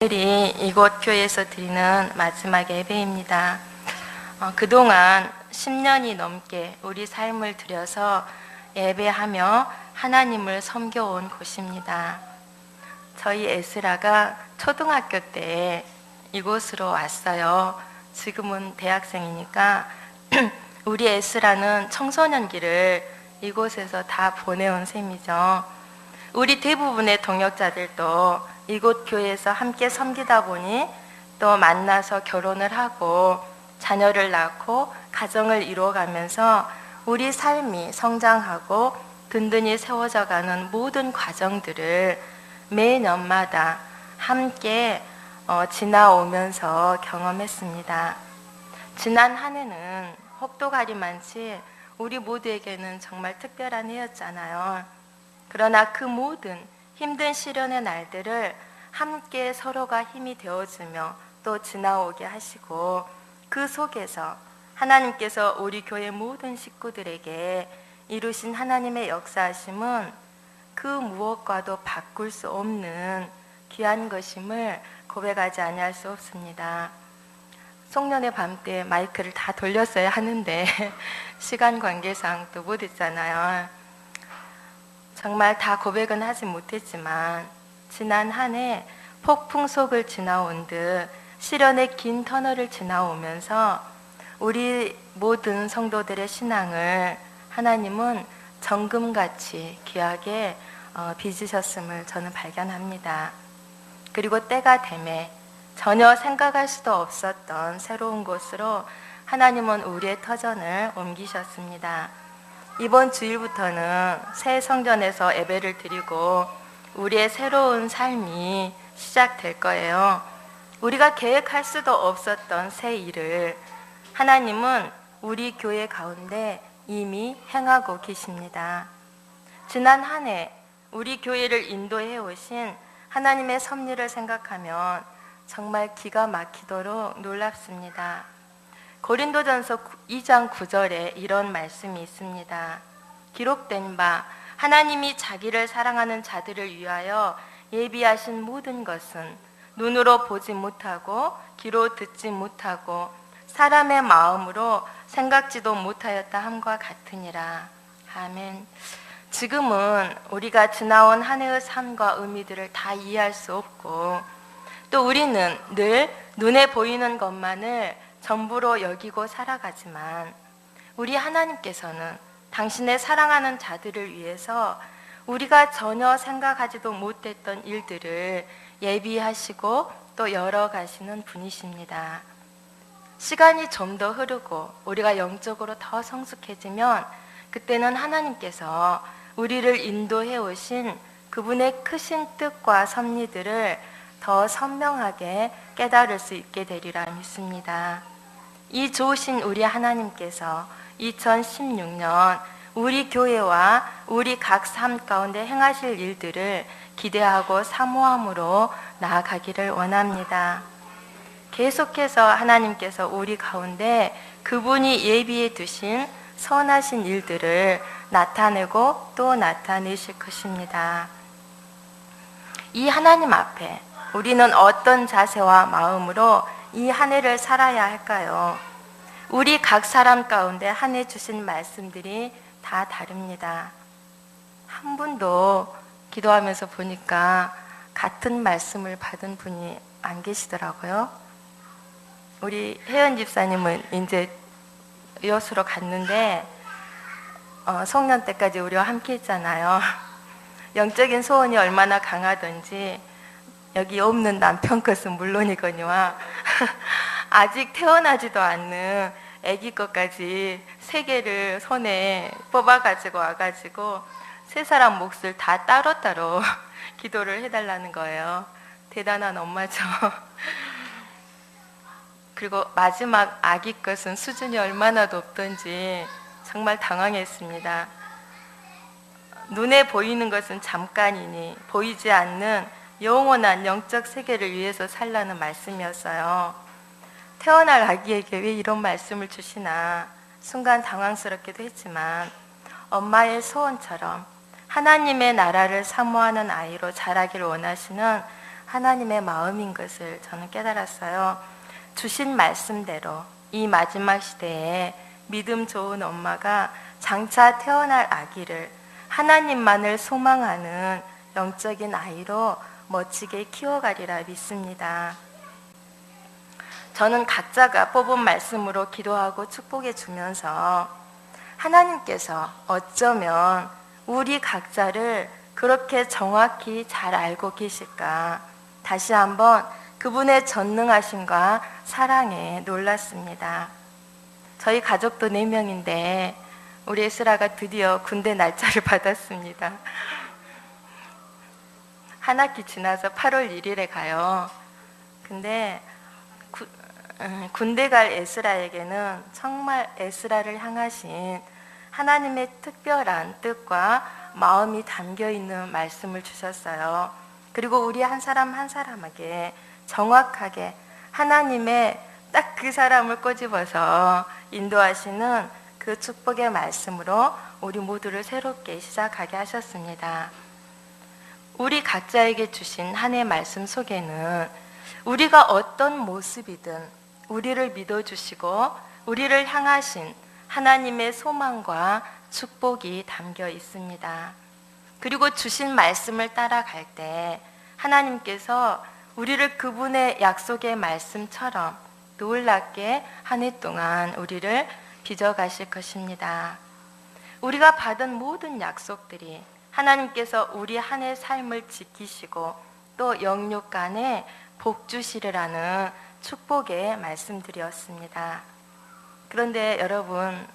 오늘이 이곳 교회에서 드리는 마지막 예배입니다. 그동안 10년이 넘게 우리 삶을 들여서 예배하며 하나님을 섬겨온 곳입니다. 저희 에스라가 초등학교 때 이곳으로 왔어요. 지금은 대학생이니까 우리 에스라는 청소년기를 이곳에서 다 보내온 셈이죠. 우리 대부분의 동역자들도 이곳 교회에서 함께 섬기다 보니 또 만나서 결혼을 하고 자녀를 낳고 가정을 이루어가면서 우리 삶이 성장하고 든든히 세워져가는 모든 과정들을 매년마다 함께 지나오면서 경험했습니다. 지난 한 해는 혹독하리만치 우리 모두에게는 정말 특별한 해였잖아요. 그러나 그 모든 힘든 시련의 날들을 함께 서로가 힘이 되어주며 또 지나오게 하시고, 그 속에서 하나님께서 우리 교회 모든 식구들에게 이루신 하나님의 역사하심은 그 무엇과도 바꿀 수 없는 귀한 것임을 고백하지 아니할 수 없습니다. 송년회 밤 때 마이크를 다 돌렸어야 하는데 시간 관계상 또 못했잖아요. 정말 다 고백은 하지 못했지만 지난 한 해 폭풍 속을 지나온 듯 시련의 긴 터널을 지나오면서 우리 모든 성도들의 신앙을 하나님은 정금같이 귀하게 빚으셨음을 저는 발견합니다. 그리고 때가 되매 전혀 생각할 수도 없었던 새로운 곳으로 하나님은 우리의 터전을 옮기셨습니다. 이번 주일부터는 새 성전에서 예배를 드리고 우리의 새로운 삶이 시작될 거예요. 우리가 계획할 수도 없었던 새 일을 하나님은 우리 교회 가운데 이미 행하고 계십니다. 지난 한 해 우리 교회를 인도해 오신 하나님의 섭리를 생각하면 정말 기가 막히도록 놀랍습니다. 고린도전서 2장 9절에 이런 말씀이 있습니다. 기록된 바 하나님이 자기를 사랑하는 자들을 위하여 예비하신 모든 것은 눈으로 보지 못하고 귀로 듣지 못하고 사람의 마음으로 생각지도 못하였다 함과 같으니라. 아멘. 지금은 우리가 지나온 한 해의 삶과 의미들을 다 이해할 수 없고, 또 우리는 늘 눈에 보이는 것만을 전부로 여기고 살아가지만 우리 하나님께서는 당신의 사랑하는 자들을 위해서 우리가 전혀 생각하지도 못했던 일들을 예비하시고 또 열어가시는 분이십니다. 시간이 좀 더 흐르고 우리가 영적으로 더 성숙해지면 그때는 하나님께서 우리를 인도해 오신 그분의 크신 뜻과 섭리들을 더 선명하게 깨달을 수 있게 되리라 믿습니다. 이 좋으신 우리 하나님께서 2016년 우리 교회와 우리 각 삶 가운데 행하실 일들을 기대하고 사모함으로 나아가기를 원합니다. 계속해서 하나님께서 우리 가운데 그분이 예비해 두신 선하신 일들을 나타내고 또 나타내실 것입니다. 이 하나님 앞에 우리는 어떤 자세와 마음으로 이 한 해를 살아야 할까요? 우리 각 사람 가운데 한 해 주신 말씀들이 다 다릅니다. 한 분도 기도하면서 보니까 같은 말씀을 받은 분이 안 계시더라고요. 우리 혜연 집사님은 이제 여수로 갔는데 송년 때까지 우리와 함께 했잖아요. 영적인 소원이 얼마나 강하든지 여기 없는 남편 것은 물론이거니와 아직 태어나지도 않는 아기 것까지 3개를 손에 뽑아가지고 와가지고 3사람 몫을 다 따로따로 기도를 해달라는 거예요. 대단한 엄마죠. 그리고 마지막 아기 것은 수준이 얼마나 높던지 정말 당황했습니다. 눈에 보이는 것은 잠깐이니 보이지 않는 영원한 영적 세계를 위해서 살라는 말씀이었어요. 태어날 아기에게 왜 이런 말씀을 주시나 순간 당황스럽기도 했지만 엄마의 소원처럼 하나님의 나라를 사모하는 아이로 자라기를 원하시는 하나님의 마음인 것을 저는 깨달았어요. 주신 말씀대로 이 마지막 시대에 믿음 좋은 엄마가 장차 태어날 아기를 하나님만을 소망하는 영적인 아이로 멋지게 키워가리라 믿습니다. 저는 각자가 뽑은 말씀으로 기도하고 축복해 주면서 하나님께서 어쩌면 우리 각자를 그렇게 정확히 잘 알고 계실까 다시 한번 그분의 전능하심과 사랑에 놀랐습니다. 저희 가족도 4명인데 우리 에스라가 드디어 군대 날짜를 받았습니다. 한 학기 지나서 8월 1일에 가요. 근데 군대 갈 에스라에게는 정말 에스라를 향하신 하나님의 특별한 뜻과 마음이 담겨있는 말씀을 주셨어요. 그리고 우리 한 사람 한 사람에게 정확하게 하나님의 딱 그 사람을 꼬집어서 인도하시는 그 축복의 말씀으로 우리 모두를 새롭게 시작하게 하셨습니다. 우리 각자에게 주신 한 해 말씀 속에는 우리가 어떤 모습이든 우리를 믿어주시고 우리를 향하신 하나님의 소망과 축복이 담겨 있습니다. 그리고 주신 말씀을 따라갈 때 하나님께서 우리를 그분의 약속의 말씀처럼 놀랍게 한 해 동안 우리를 빚어가실 것입니다. 우리가 받은 모든 약속들이 하나님께서 우리 한 해 삶을 지키시고 또 영육간에 복 주시리라는 축복의 말씀들이었습니다. 그런데 여러분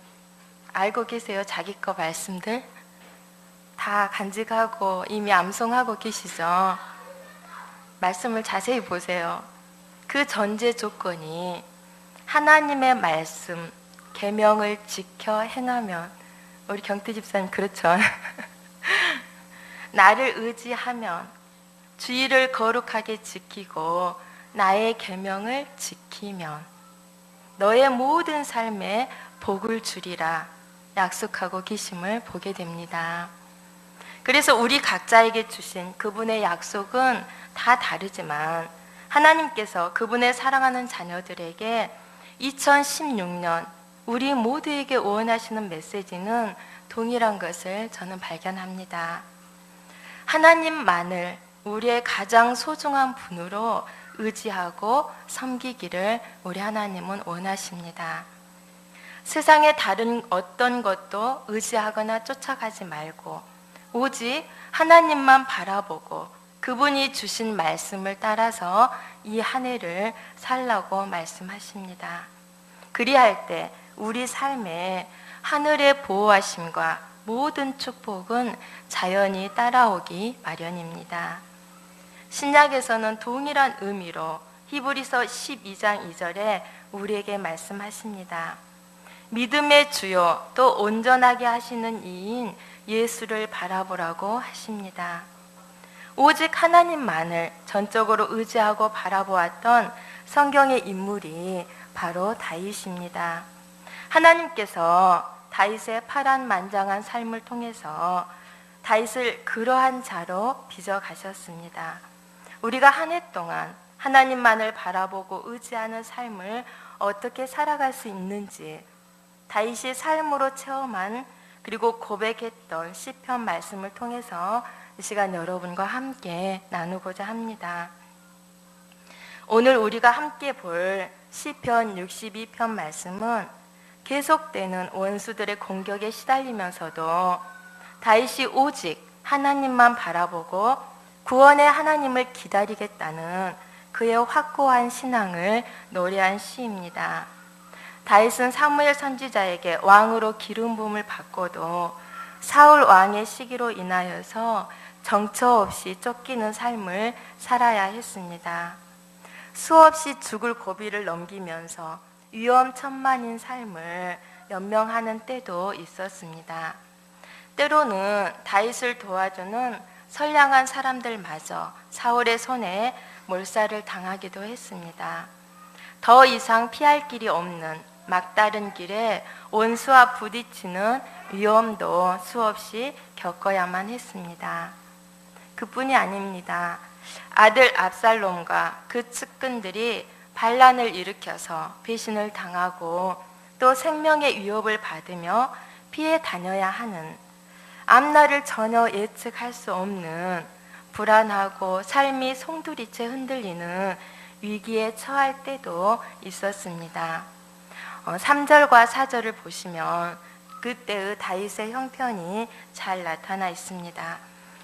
알고 계세요? 자기 거 말씀들 다 간직하고 이미 암송하고 계시죠? 말씀을 자세히 보세요. 그 전제 조건이 하나님의 말씀, 계명을 지켜 행하면, 우리 경태 집사님 그렇죠? 나를 의지하면 주의를 거룩하게 지키고 나의 계명을 지키면 너의 모든 삶에 복을 주리라 약속하고 계심을 보게 됩니다. 그래서 우리 각자에게 주신 그분의 약속은 다 다르지만 하나님께서 그분의 사랑하는 자녀들에게 2016년 우리 모두에게 원하시는 메시지는 동일한 것을 저는 발견합니다. 하나님만을 우리의 가장 소중한 분으로 의지하고 섬기기를 우리 하나님은 원하십니다. 세상의 다른 어떤 것도 의지하거나 쫓아가지 말고 오직 하나님만 바라보고 그분이 주신 말씀을 따라서 이 한 해를 살라고 말씀하십니다. 그리할 때 우리 삶에 하늘의 보호하심과 모든 축복은 자연히 따라오기 마련입니다. 신약에서는 동일한 의미로 히브리서 12장 2절에 우리에게 말씀하십니다. 믿음의 주요 또 온전하게 하시는 이인 예수를 바라보라고 하십니다. 오직 하나님만을 전적으로 의지하고 바라보았던 성경의 인물이 바로 다윗입니다. 하나님께서 다윗의 파란만장한 삶을 통해서 다윗을 그러한 자로 빚어가셨습니다. 우리가 한 해 동안 하나님만을 바라보고 의지하는 삶을 어떻게 살아갈 수 있는지 다윗이 삶으로 체험한 그리고 고백했던 시편 말씀을 통해서 이 시간 여러분과 함께 나누고자 합니다. 오늘 우리가 함께 볼 시편 62편 말씀은 계속되는 원수들의 공격에 시달리면서도 다윗이 오직 하나님만 바라보고 구원의 하나님을 기다리겠다는 그의 확고한 신앙을 노래한 시입니다. 다윗은 사무엘 선지자에게 왕으로 기름 부음을 받고도 사울 왕의 시기로 인하여서 정처 없이 쫓기는 삶을 살아야 했습니다. 수없이 죽을 고비를 넘기면서 위험천만인 삶을 연명하는 때도 있었습니다. 때로는 다윗을 도와주는 선량한 사람들마저 사울의 손에 몰살을 당하기도 했습니다. 더 이상 피할 길이 없는 막다른 길에 원수와 부딪히는 위험도 수없이 겪어야만 했습니다. 그뿐이 아닙니다. 아들 압살롬과 그 측근들이 반란을 일으켜서 배신을 당하고 또 생명의 위협을 받으며 피해 다녀야 하는, 앞날을 전혀 예측할 수 없는 불안하고 삶이 송두리째 흔들리는 위기에 처할 때도 있었습니다. 3절과 4절을 보시면 그때의 다윗의 형편이 잘 나타나 있습니다.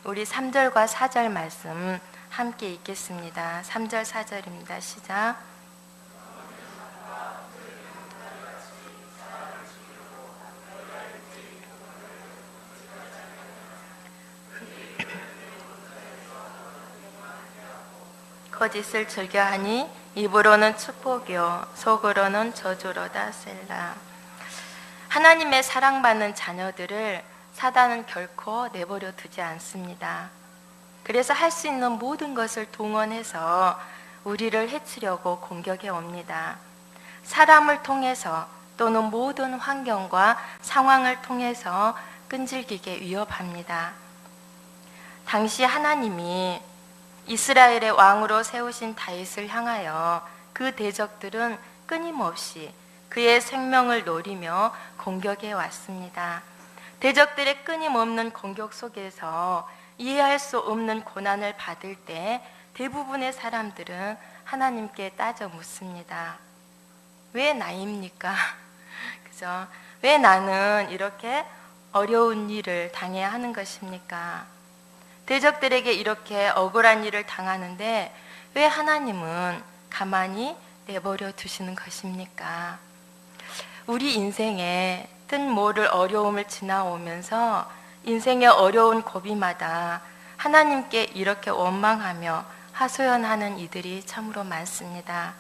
우리 3절과 4절 말씀 함께 읽겠습니다. 3절 4절입니다. 시작. 거짓을 즐겨하니 입으로는 축복이요 속으로는 저주로다. 셀라. 하나님의 사랑받는 자녀들을 사단은 결코 내버려 두지 않습니다. 그래서 할 수 있는 모든 것을 동원해서 우리를 해치려고 공격해 옵니다. 사람을 통해서 또는 모든 환경과 상황을 통해서 끈질기게 위협합니다. 당시 하나님이 이스라엘의 왕으로 세우신 다윗을 향하여 그 대적들은 끊임없이 그의 생명을 노리며 공격해 왔습니다. 대적들의 끊임없는 공격 속에서 이해할 수 없는 고난을 받을 때 대부분의 사람들은 하나님께 따져 묻습니다. 왜 나입니까? 그죠? 왜 나는 이렇게 어려운 일을 당해야 하는 것입니까? 대적들에게 이렇게 억울한 일을 당하는데 왜 하나님은 가만히 내버려 두시는 것입니까? 우리 인생에 뜻 모를 어려움을 지나오면서 인생의 어려운 고비마다 하나님께 이렇게 원망하며 하소연하는 이들이 참으로 많습니다.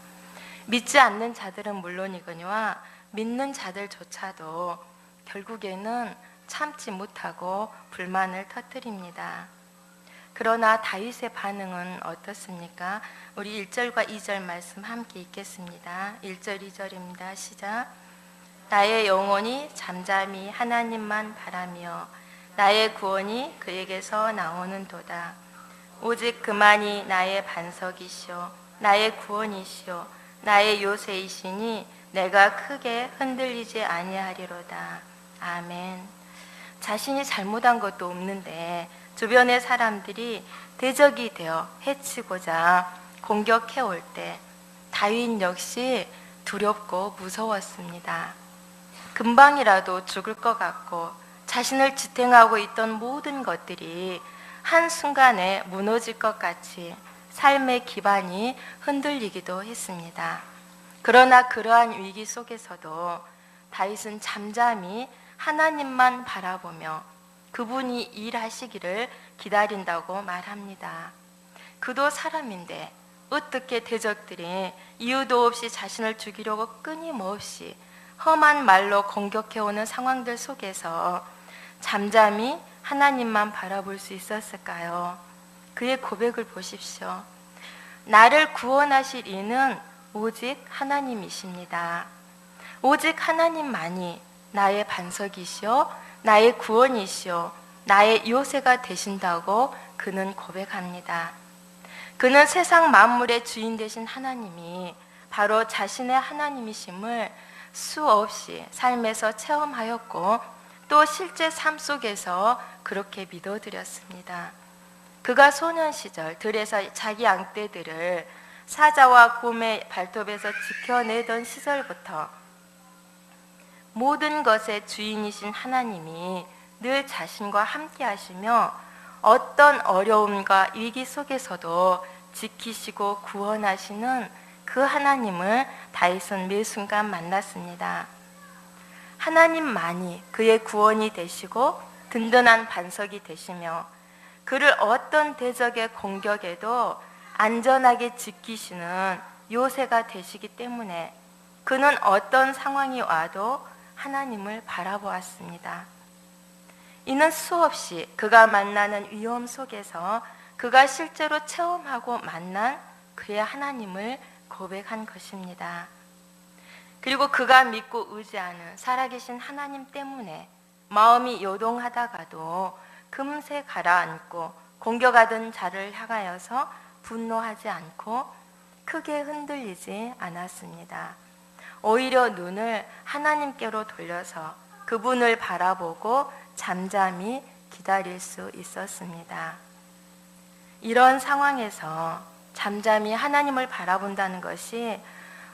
믿지 않는 자들은 물론이거니와 믿는 자들조차도 결국에는 참지 못하고 불만을 터뜨립니다. 그러나 다윗의 반응은 어떻습니까? 우리 1절과 2절 말씀 함께 읽겠습니다. 1절 2절입니다. 시작. 나의 영혼이 잠잠히 하나님만 바라며 나의 구원이 그에게서 나오는 도다. 오직 그만이 나의 반석이시오 나의 구원이시오 나의 요새이시니 내가 크게 흔들리지 아니하리로다. 아멘. 자신이 잘못한 것도 없는데 주변의 사람들이 대적이 되어 해치고자 공격해 올 때 다윗 역시 두렵고 무서웠습니다. 금방이라도 죽을 것 같고 자신을 지탱하고 있던 모든 것들이 한순간에 무너질 것 같이 삶의 기반이 흔들리기도 했습니다. 그러나 그러한 위기 속에서도 다윗은 잠잠히 하나님만 바라보며 그분이 일하시기를 기다린다고 말합니다. 그도 사람인데 어떻게 대적들이 이유도 없이 자신을 죽이려고 끊임없이 험한 말로 공격해오는 상황들 속에서 잠잠히 하나님만 바라볼 수 있었을까요? 그의 고백을 보십시오. 나를 구원하실 이는 오직 하나님이십니다. 오직 하나님만이 나의 반석이시오 나의 구원이시오 나의 요새가 되신다고 그는 고백합니다. 그는 세상 만물의 주인 되신 하나님이 바로 자신의 하나님이심을 수없이 삶에서 체험하였고 또 실제 삶 속에서 그렇게 믿어드렸습니다. 그가 소년 시절 들에서 자기 양떼들을 사자와 곰의 발톱에서 지켜내던 시절부터 모든 것의 주인이신 하나님이 늘 자신과 함께 하시며 어떤 어려움과 위기 속에서도 지키시고 구원하시는 그 하나님을 다윗은 매 순간 만났습니다. 하나님만이 그의 구원이 되시고 든든한 반석이 되시며 그를 어떤 대적의 공격에도 안전하게 지키시는 요새가 되시기 때문에 그는 어떤 상황이 와도 하나님을 바라보았습니다. 이는 수없이 그가 만나는 위험 속에서 그가 실제로 체험하고 만난 그의 하나님을 고백한 것입니다. 그리고 그가 믿고 의지하는 살아계신 하나님 때문에 마음이 요동하다가도 금세 가라앉고 공격하던 자를 향하여서 분노하지 않고 크게 흔들리지 않았습니다. 오히려 눈을 하나님께로 돌려서 그분을 바라보고 잠잠히 기다릴 수 있었습니다. 이런 상황에서 잠잠히 하나님을 바라본다는 것이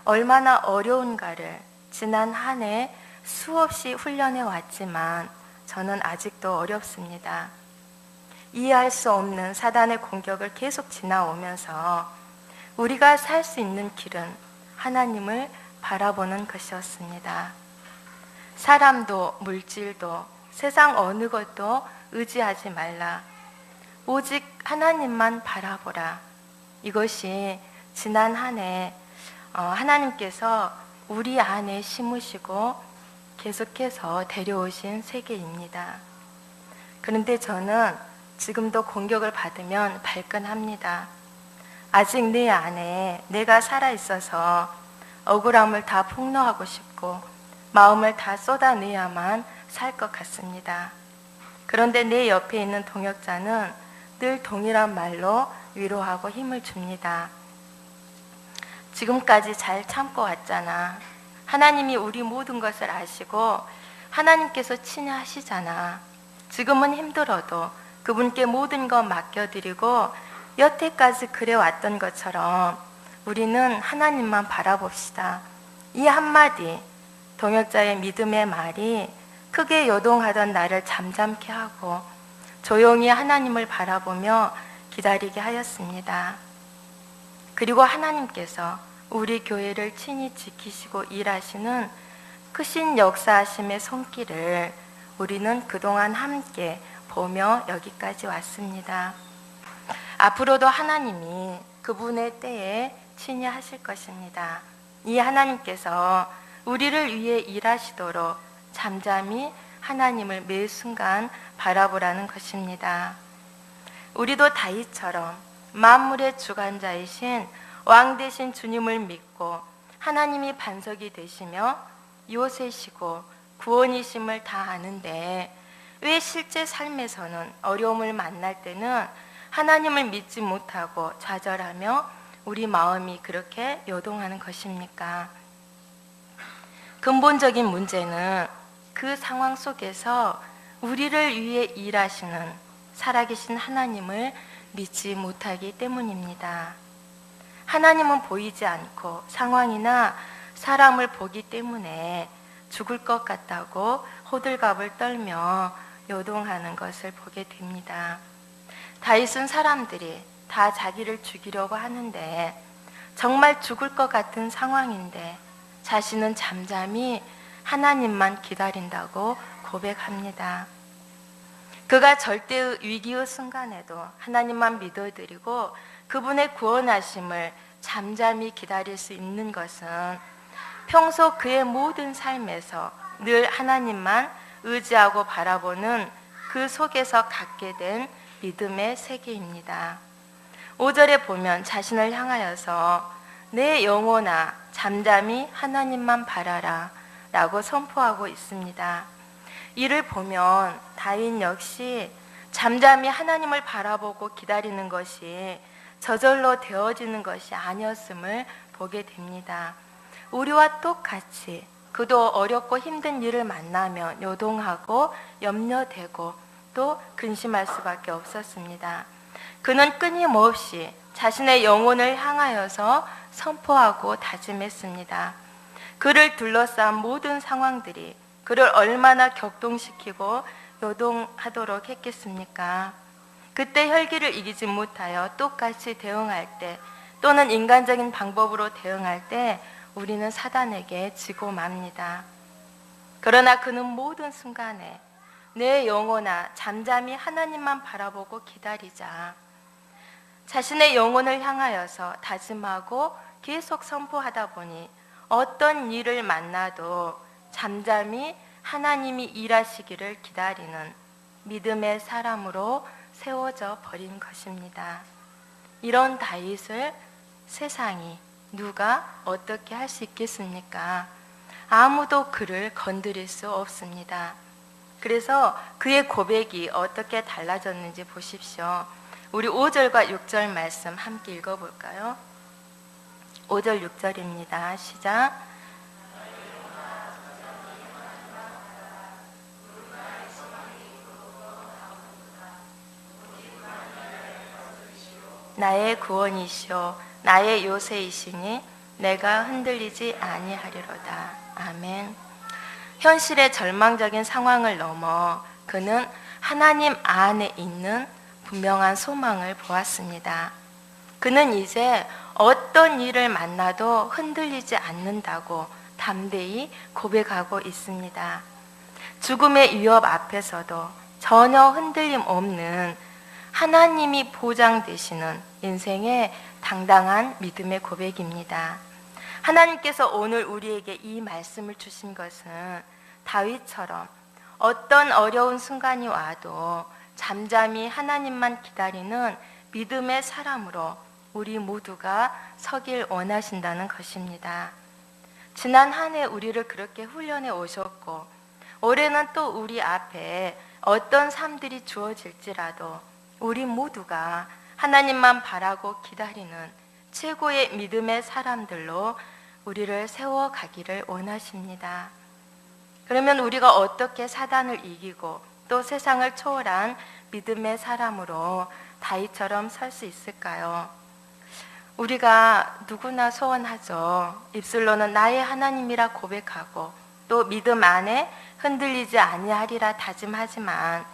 얼마나 어려운가를 지난 한 해 수없이 훈련해 왔지만 저는 아직도 어렵습니다. 이해할 수 없는 사단의 공격을 계속 지나오면서 우리가 살 수 있는 길은 하나님을 바라보는 것이었습니다. 사람도 물질도 세상 어느 것도 의지하지 말라. 오직 하나님만 바라보라. 이것이 지난 한 해 하나님께서 우리 안에 심으시고 계속해서 데려오신 세계입니다. 그런데 저는 지금도 공격을 받으면 발끈합니다. 아직 내 안에 내가 살아있어서 억울함을 다 폭로하고 싶고 마음을 다 쏟아내야만 살 것 같습니다. 그런데 내 옆에 있는 동역자는 늘 동일한 말로 위로하고 힘을 줍니다. 지금까지 잘 참고 왔잖아. 하나님이 우리 모든 것을 아시고 하나님께서 친히 하시잖아. 지금은 힘들어도 그분께 모든 것 맡겨드리고 여태까지 그래왔던 것처럼 우리는 하나님만 바라봅시다. 이 한마디 동역자의 믿음의 말이 크게 요동하던 나를 잠잠케 하고 조용히 하나님을 바라보며 기다리게 하였습니다. 그리고 하나님께서 우리 교회를 친히 지키시고 일하시는 크신 역사하심의 손길을 우리는 그동안 함께 보며 여기까지 왔습니다. 앞으로도 하나님이 그분의 때에 친히 하실 것입니다. 이 하나님께서 우리를 위해 일하시도록 잠잠히 하나님을 매 순간 바라보라는 것입니다. 우리도 다윗처럼 만물의 주관자이신 왕 되신 주님을 믿고 하나님이 반석이 되시며 요새시고 구원이심을 다 아는데 왜 실제 삶에서는 어려움을 만날 때는 하나님을 믿지 못하고 좌절하며 우리 마음이 그렇게 요동하는 것입니까? 근본적인 문제는 그 상황 속에서 우리를 위해 일하시는 살아계신 하나님을 믿지 못하기 때문입니다. 하나님은 보이지 않고 상황이나 사람을 보기 때문에 죽을 것 같다고 호들갑을 떨며 요동하는 것을 보게 됩니다. 다윗은 사람들이 다 자기를 죽이려고 하는데 정말 죽을 것 같은 상황인데 자신은 잠잠히 하나님만 기다린다고 고백합니다. 그가 절대의 위기의 순간에도 하나님만 믿어드리고 그분의 구원하심을 잠잠히 기다릴 수 있는 것은 평소 그의 모든 삶에서 늘 하나님만 의지하고 바라보는 그 속에서 갖게 된 믿음의 세계입니다. 5절에 보면 자신을 향하여서 내 영혼아 잠잠히 하나님만 바라라 라고 선포하고 있습니다. 이를 보면 다윗 역시 잠잠히 하나님을 바라보고 기다리는 것이 저절로 되어지는 것이 아니었음을 보게 됩니다. 우리와 똑같이 그도 어렵고 힘든 일을 만나면 요동하고 염려되고 또 근심할 수밖에 없었습니다. 그는 끊임없이 자신의 영혼을 향하여서 선포하고 다짐했습니다. 그를 둘러싼 모든 상황들이 그를 얼마나 격동시키고 요동하도록 했겠습니까? 그때 혈기를 이기지 못하여 똑같이 대응할 때 또는 인간적인 방법으로 대응할 때 우리는 사단에게 지고 맙니다. 그러나 그는 모든 순간에 내 영혼아 잠잠히 하나님만 바라보고 기다리자. 자신의 영혼을 향하여서 다짐하고 계속 선포하다 보니 어떤 일을 만나도 잠잠히 하나님이 일하시기를 기다리는 믿음의 사람으로 세워져 버린 것입니다. 이런 다윗을 세상이 누가 어떻게 할 수 있겠습니까? 아무도 그를 건드릴 수 없습니다. 그래서 그의 고백이 어떻게 달라졌는지 보십시오. 우리 5절과 6절 말씀 함께 읽어볼까요? 5절 6절입니다. 시작. 나의 구원이시오 나의 요새이시니 내가 흔들리지 아니하리로다. 아멘. 현실의 절망적인 상황을 넘어 그는 하나님 안에 있는 분명한 소망을 보았습니다. 그는 이제 어떤 일을 만나도 흔들리지 않는다고 담대히 고백하고 있습니다. 죽음의 위협 앞에서도 전혀 흔들림 없는 하나님이 보장되시는 인생의 당당한 믿음의 고백입니다. 하나님께서 오늘 우리에게 이 말씀을 주신 것은 다윗처럼 어떤 어려운 순간이 와도 잠잠히 하나님만 기다리는 믿음의 사람으로 우리 모두가 서길 원하신다는 것입니다. 지난 한 해 우리를 그렇게 훈련해 오셨고 올해는 또 우리 앞에 어떤 삶들이 주어질지라도 우리 모두가 하나님만 바라고 기다리는 최고의 믿음의 사람들로 우리를 세워가기를 원하십니다. 그러면 우리가 어떻게 사단을 이기고 또 세상을 초월한 믿음의 사람으로 다윗처럼 설 수 있을까요? 우리가 누구나 소원하죠. 입술로는 나의 하나님이라 고백하고 또 믿음 안에 흔들리지 아니하리라 다짐하지만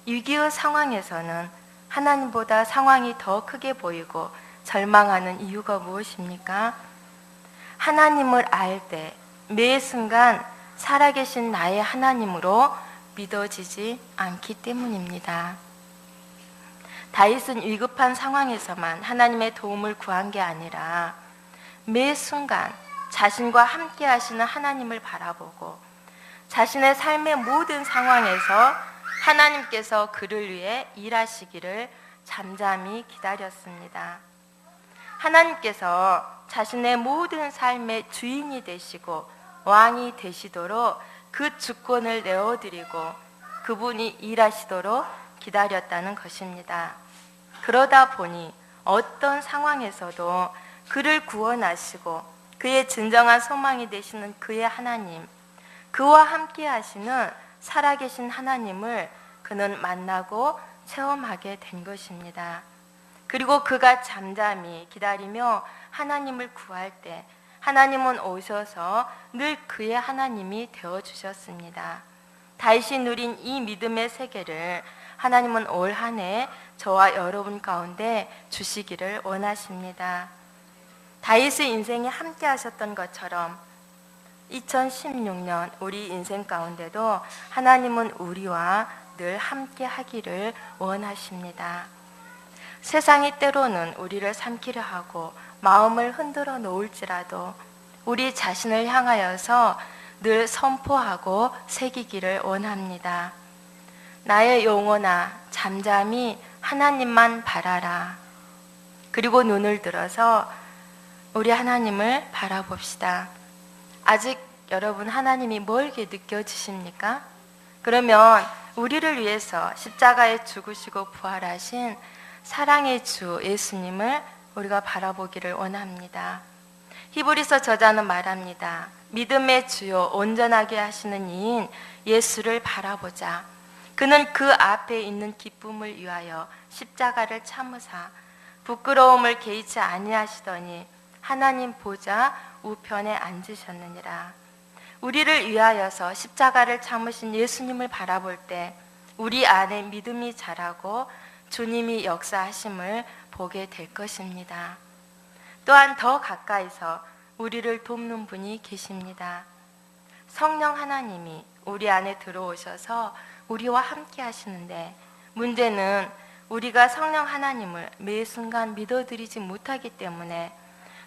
위기의 상황에서는 하나님보다 상황이 더 크게 보이고 절망하는 이유가 무엇입니까? 하나님을 알 때 매 순간 살아계신 나의 하나님으로 믿어지지 않기 때문입니다. 다윗은 위급한 상황에서만 하나님의 도움을 구한 게 아니라 매 순간 자신과 함께 하시는 하나님을 바라보고 자신의 삶의 모든 상황에서 하나님께서 그를 위해 일하시기를 잠잠히 기다렸습니다. 하나님께서 자신의 모든 삶의 주인이 되시고 왕이 되시도록 그 주권을 내어드리고 그분이 일하시도록 기다렸다는 것입니다. 그러다 보니 어떤 상황에서도 그를 구원하시고 그의 진정한 소망이 되시는 그의 하나님, 그와 함께 하시는 살아계신 하나님을 그는 만나고 체험하게 된 것입니다. 그리고 그가 잠잠히 기다리며 하나님을 구할 때 하나님은 오셔서 늘 그의 하나님이 되어주셨습니다. 다윗이 누린 이 믿음의 세계를 하나님은 올 한 해 저와 여러분 가운데 주시기를 원하십니다. 다윗의 인생에 함께 하셨던 것처럼 2016년 우리 인생 가운데도 하나님은 우리와 늘 함께 하기를 원하십니다. 세상이 때로는 우리를 삼키려 하고 마음을 흔들어 놓을지라도 우리 자신을 향하여서 늘 선포하고 새기기를 원합니다. 나의 영혼아 잠잠히 하나님만 바라라. 그리고 눈을 들어서 우리 하나님을 바라봅시다. 아직 여러분 하나님이 멀게 느껴지십니까? 그러면 우리를 위해서 십자가에 죽으시고 부활하신 사랑의 주 예수님을 우리가 바라보기를 원합니다. 히브리서 저자는 말합니다. 믿음의 주요 온전하게 하시는 이인 예수를 바라보자. 그는 그 앞에 있는 기쁨을 위하여 십자가를 참으사 부끄러움을 개의치 아니하시더니 하나님 보좌 우편에 앉으셨느니라. 우리를 위하여서 십자가를 참으신 예수님을 바라볼 때 우리 안에 믿음이 자라고 주님이 역사하심을 보게 될 것입니다. 또한 더 가까이서 우리를 돕는 분이 계십니다. 성령 하나님이 우리 안에 들어오셔서 우리와 함께 하시는데 문제는 우리가 성령 하나님을 매 순간 믿어드리지 못하기 때문에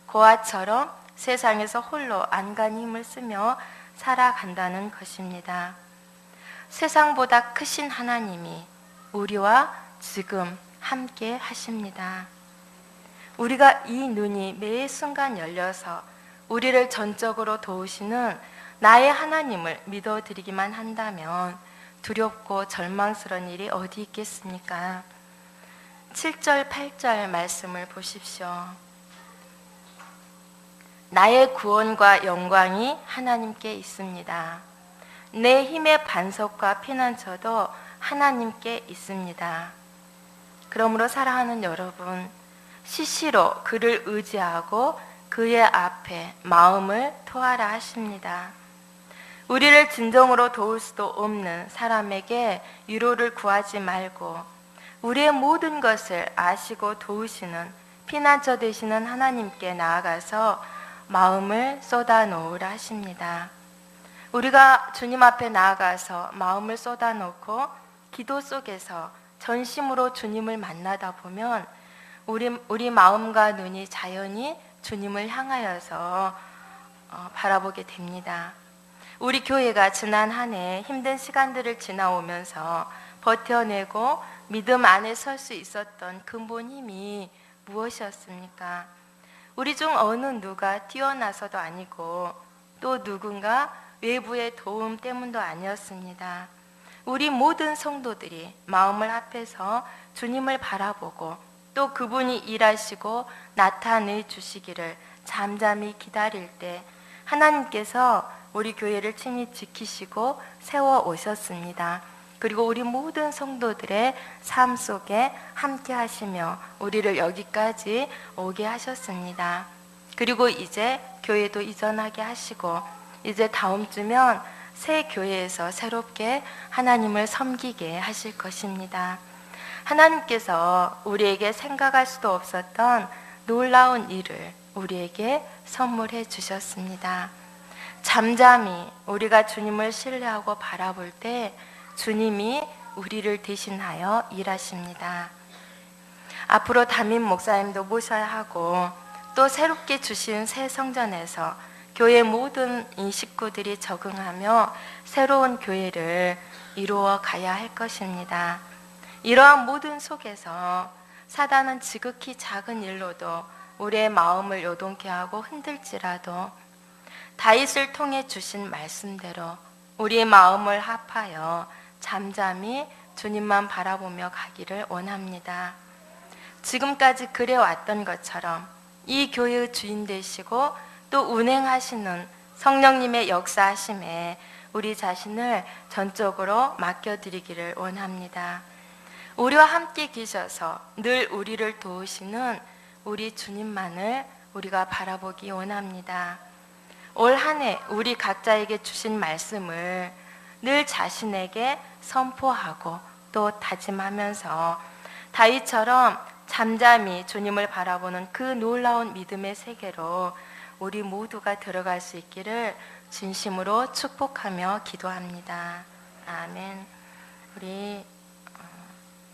고아처럼 세상에서 홀로 안간히 힘을 쓰며 살아간다는 것입니다. 세상보다 크신 하나님이 우리와 지금 함께 하십니다. 우리가 이 눈이 매 순간 열려서 우리를 전적으로 도우시는 나의 하나님을 믿어드리기만 한다면 두렵고 절망스러운 일이 어디 있겠습니까? 7절, 8절 말씀을 보십시오. 나의 구원과 영광이 하나님께 있습니다. 내 힘의 반석과 피난처도 하나님께 있습니다. 그러므로 사랑하는 여러분, 시시로 그를 의지하고 그의 앞에 마음을 토하라 하십니다. 우리를 진정으로 도울 수도 없는 사람에게 위로를 구하지 말고 우리의 모든 것을 아시고 도우시는 피난처 되시는 하나님께 나아가서 마음을 쏟아 놓으라 하십니다. 우리가 주님 앞에 나아가서 마음을 쏟아 놓고 기도 속에서 전심으로 주님을 만나다 보면 우리 마음과 눈이 자연히 주님을 향하여서 바라보게 됩니다. 우리 교회가 지난 한 해 힘든 시간들을 지나오면서 버텨내고 믿음 안에 설 수 있었던 근본 힘이 무엇이었습니까? 우리 중 어느 누가 뛰어나서도 아니고 또 누군가 외부의 도움 때문도 아니었습니다. 우리 모든 성도들이 마음을 합해서 주님을 바라보고 또 그분이 일하시고 나타내 주시기를 잠잠히 기다릴 때 하나님께서 우리 교회를 친히 지키시고 세워 오셨습니다. 그리고 우리 모든 성도들의 삶 속에 함께 하시며 우리를 여기까지 오게 하셨습니다. 그리고 이제 교회도 이전하게 하시고 이제 다음 주면 새 교회에서 새롭게 하나님을 섬기게 하실 것입니다. 하나님께서 우리에게 생각할 수도 없었던 놀라운 일을 우리에게 선물해 주셨습니다. 잠잠히 우리가 주님을 신뢰하고 바라볼 때 주님이 우리를 대신하여 일하십니다. 앞으로 담임 목사님도 모셔야 하고 또 새롭게 주신 새 성전에서 교회 모든 식구들이 적응하며 새로운 교회를 이루어 가야 할 것입니다. 이러한 모든 속에서 사단은 지극히 작은 일로도 우리의 마음을 요동케 하고 흔들지라도 다윗을 통해 주신 말씀대로 우리의 마음을 합하여 잠잠히 주님만 바라보며 가기를 원합니다. 지금까지 그래왔던 것처럼 이 교회의 주인 되시고 또 운행하시는 성령님의 역사하심에 우리 자신을 전적으로 맡겨드리기를 원합니다. 우리와 함께 계셔서 늘 우리를 도우시는 우리 주님만을 우리가 바라보기 원합니다. 올 한 해 우리 각자에게 주신 말씀을 늘 자신에게 선포하고 또 다짐하면서 다윗처럼 잠잠히 주님을 바라보는 그 놀라운 믿음의 세계로 우리 모두가 들어갈 수 있기를 진심으로 축복하며 기도합니다. 아멘. 우리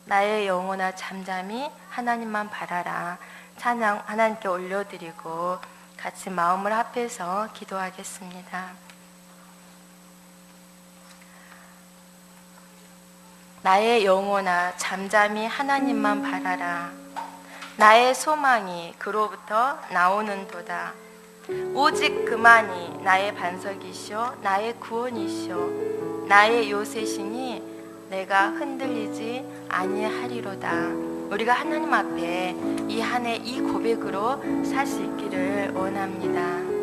나의 영혼아 잠잠히 하나님만 바라라 찬양 하나님께 올려드리고 같이 마음을 합해서 기도하겠습니다. 나의 영혼아 잠잠히 하나님만 바라라. 나의 소망이 그로부터 나오는도다. 오직 그만이 나의 반석이시오 나의 구원이시오 나의 요새시니 내가 흔들리지 아니하리로다. 우리가 하나님 앞에 이 한 해 이 고백으로 살 수 있기를 원합니다.